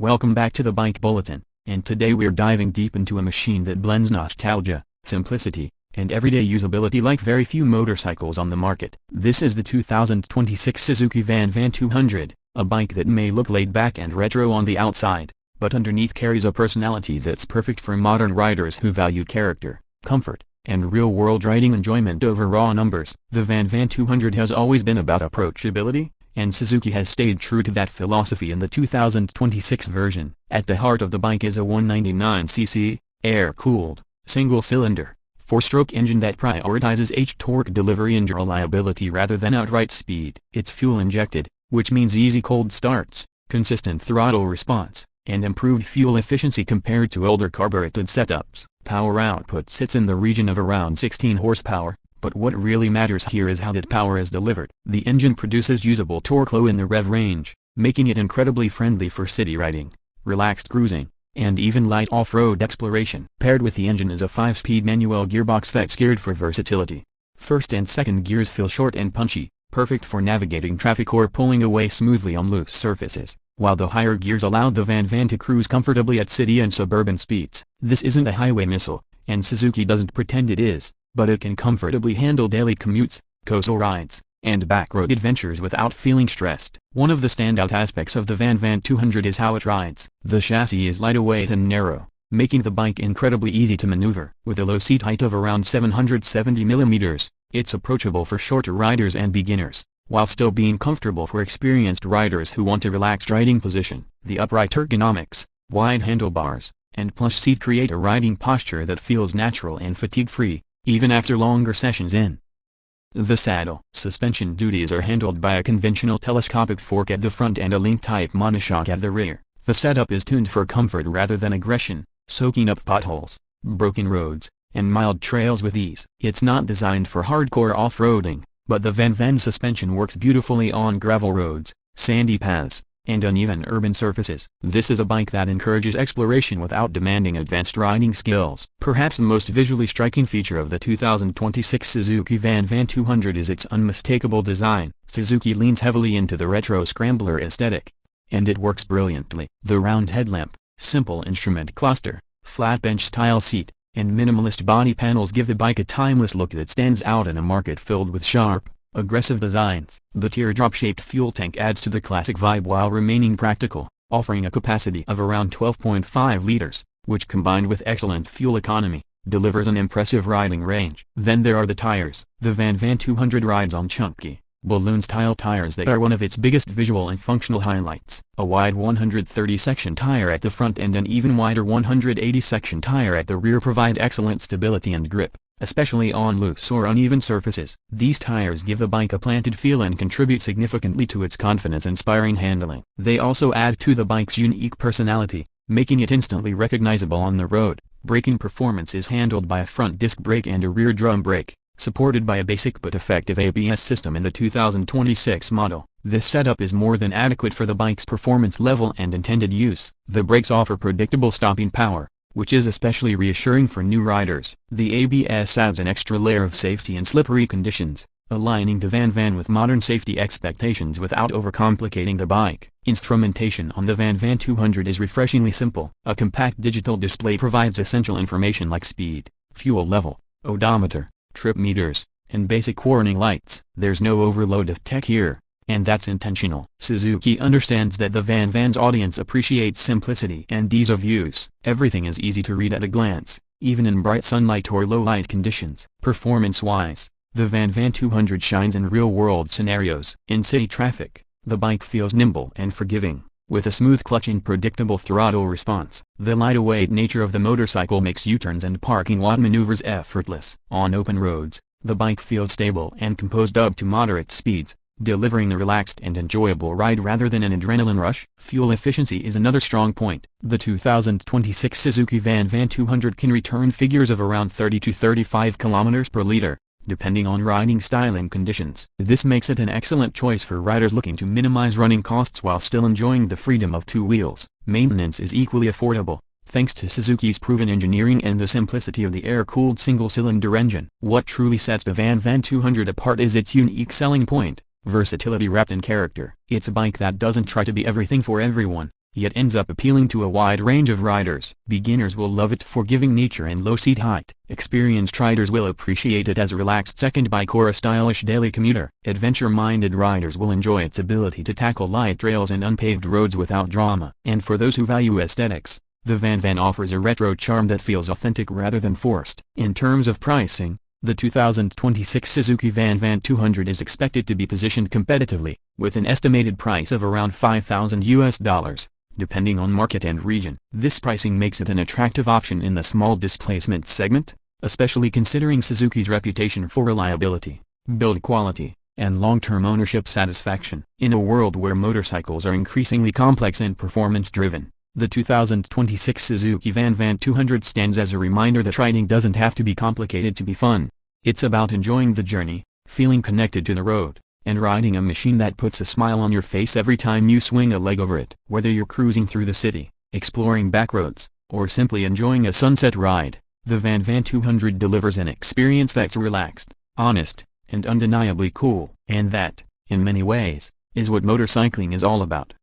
Welcome back to the Bike Bulletin, and today we're diving deep into a machine that blends nostalgia, simplicity, and everyday usability like very few motorcycles on the market. This is the 2026 Suzuki VanVan 200, a bike that may look laid back and retro on the outside, but underneath carries a personality that's perfect for modern riders who value character, comfort, and real-world riding enjoyment over raw numbers. The VanVan 200 has always been about approachability, and Suzuki has stayed true to that philosophy in the 2026 version. At the heart of the bike is a 199cc, air-cooled, single-cylinder, four-stroke engine that prioritizes torque delivery and reliability rather than outright speed. It's fuel-injected, which means easy cold starts, consistent throttle response, and improved fuel efficiency compared to older carbureted setups. Power output sits in the region of around 16 horsepower. But what really matters here is how that power is delivered. The engine produces usable torque low in the rev range, making it incredibly friendly for city riding, relaxed cruising, and even light off-road exploration. Paired with the engine is a 5-speed manual gearbox that's geared for versatility. First and second gears feel short and punchy, perfect for navigating traffic or pulling away smoothly on loose surfaces, while the higher gears allow the VanVan to cruise comfortably at city and suburban speeds. This isn't a highway missile, and Suzuki doesn't pretend it is. But it can comfortably handle daily commutes, coastal rides, and backroad adventures without feeling stressed. One of the standout aspects of the VanVan 200 is how it rides. The chassis is lightweight and narrow, making the bike incredibly easy to maneuver. With a low seat height of around 770 mm, it's approachable for shorter riders and beginners, while still being comfortable for experienced riders who want a relaxed riding position. The upright ergonomics, wide handlebars, and plush seat create a riding posture that feels natural and fatigue-free, even after longer sessions in the saddle. Suspension duties are handled by a conventional telescopic fork at the front and a link-type monoshock at the rear. The setup is tuned for comfort rather than aggression, soaking up potholes, broken roads, and mild trails with ease. It's not designed for hardcore off-roading, but the VanVan suspension works beautifully on gravel roads, sandy paths, and uneven urban surfaces. This is a bike that encourages exploration without demanding advanced riding skills. Perhaps the most visually striking feature of the 2026 Suzuki VanVan 200 is its unmistakable design. Suzuki leans heavily into the retro scrambler aesthetic, and it works brilliantly. The round headlamp, simple instrument cluster, flat bench-style seat, and minimalist body panels give the bike a timeless look that stands out in a market filled with sharp, aggressive designs. The teardrop-shaped fuel tank adds to the classic vibe while remaining practical, offering a capacity of around 12.5 liters, which combined with excellent fuel economy, delivers an impressive riding range. Then there are the tires. The VanVan 200 rides on chunky, balloon-style tires that are one of its biggest visual and functional highlights. A wide 130-section tire at the front and an even wider 180-section tire at the rear provide excellent stability and grip, especially on loose or uneven surfaces. These tires give the bike a planted feel and contribute significantly to its confidence-inspiring handling. They also add to the bike's unique personality, making it instantly recognizable on the road. Braking performance is handled by a front disc brake and a rear drum brake, supported by a basic but effective ABS system in the 2026 model. This setup is more than adequate for the bike's performance level and intended use. The brakes offer predictable stopping power, which is especially reassuring for new riders. The ABS adds an extra layer of safety in slippery conditions, aligning the VanVan with modern safety expectations without overcomplicating the bike. Instrumentation on the VanVan 200 is refreshingly simple. A compact digital display provides essential information like speed, fuel level, odometer, trip meters, and basic warning lights. There's no overload of tech here, and that's intentional. Suzuki understands that the VanVan's audience appreciates simplicity and ease of use. Everything is easy to read at a glance, even in bright sunlight or low-light conditions. Performance-wise, the VanVan 200 shines in real-world scenarios. In city traffic, the bike feels nimble and forgiving, with a smooth clutch and predictable throttle response. The lightweight nature of the motorcycle makes U-turns and parking lot maneuvers effortless. On open roads, the bike feels stable and composed up to moderate speeds, delivering a relaxed and enjoyable ride rather than an adrenaline rush. Fuel efficiency is another strong point. The 2026 Suzuki VanVan 200 can return figures of around 30 to 35 km per liter, depending on riding style and conditions. This makes it an excellent choice for riders looking to minimize running costs while still enjoying the freedom of two wheels. Maintenance is equally affordable, thanks to Suzuki's proven engineering and the simplicity of the air-cooled single-cylinder engine. What truly sets the VanVan 200 apart is its unique selling point: versatility wrapped in character. It's a bike that doesn't try to be everything for everyone, yet ends up appealing to a wide range of riders. Beginners will love it for giving nature and low seat height. Experienced riders will appreciate it as a relaxed second bike or a stylish daily commuter. Adventure-minded riders will enjoy its ability to tackle light trails and unpaved roads without drama. And for those who value aesthetics, the VanVan offers a retro charm that feels authentic rather than forced. In terms of pricing, the 2026 Suzuki VanVan 200 is expected to be positioned competitively, with an estimated price of around $5,000, depending on market and region. This pricing makes it an attractive option in the small displacement segment, especially considering Suzuki's reputation for reliability, build quality, and long-term ownership satisfaction. In a world where motorcycles are increasingly complex and performance-driven, the 2026 Suzuki VanVan 200 stands as a reminder that riding doesn't have to be complicated to be fun. It's about enjoying the journey, feeling connected to the road, and riding a machine that puts a smile on your face every time you swing a leg over it. Whether you're cruising through the city, exploring backroads, or simply enjoying a sunset ride, the VanVan 200 delivers an experience that's relaxed, honest, and undeniably cool. And that, in many ways, is what motorcycling is all about.